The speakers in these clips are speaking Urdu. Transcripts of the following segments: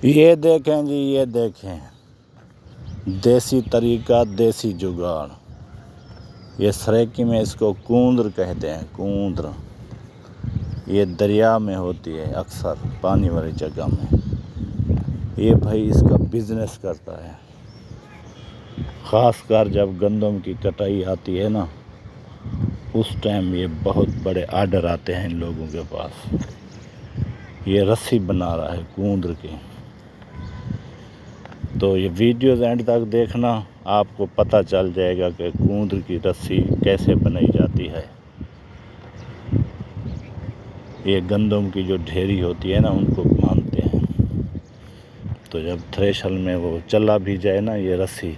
یہ دیکھیں جی، یہ دیکھیں دیسی طریقہ، دیسی جگاڑ۔ یہ سریکی میں اس کو کوندر کہتے ہیں، کوندر۔ یہ دریا میں ہوتی ہے اکثر، پانی والی جگہ میں۔ یہ بھائی اس کا بزنس کرتا ہے، خاص کر جب گندم کی کٹائی آتی ہے نا، اس ٹائم یہ بہت بڑے آرڈر آتے ہیں ان لوگوں کے پاس۔ یہ رسی بنا رہا ہے کوندر کی۔ تو یہ ویڈیوز اینڈ تک دیکھنا، آپ کو پتہ چل جائے گا کہ کوندر کی رسی کیسے بنائی جاتی ہے۔ یہ گندم کی جو ڈھیری ہوتی ہے نا، ان کو باندھتے ہیں، تو جب تھریشر میں وہ چلا بھی جائے نا یہ رسی،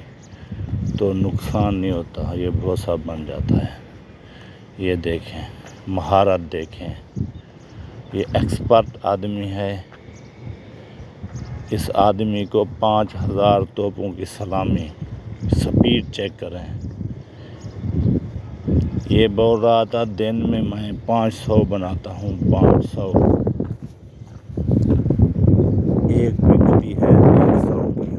تو نقصان نہیں ہوتا، یہ بھوسا بن جاتا ہے۔ یہ دیکھیں، مہارت دیکھیں، یہ ایکسپرٹ آدمی ہے۔ اس آدمی کو 5000 توپوں کی سلامی، سپیڈ چیک کریں۔ یہ بول رہا تھا دن میں 500 بناتا ہوں، 500۔ ایک بکتی ہے 100 کی۔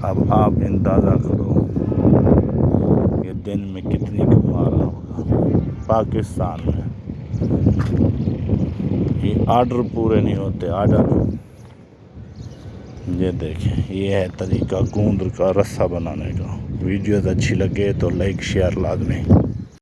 اب آپ اندازہ کرو یہ دن میں کتنی کما رہا ہوگا پاکستان میں۔ یہ آرڈر پورے نہیں ہوتے، آرڈر۔ یہ دیکھیں، یہ ہے طریقہ کوندر کا رسہ بنانے کا۔ ویڈیوز اچھی لگے تو لائک شیئر لازمی۔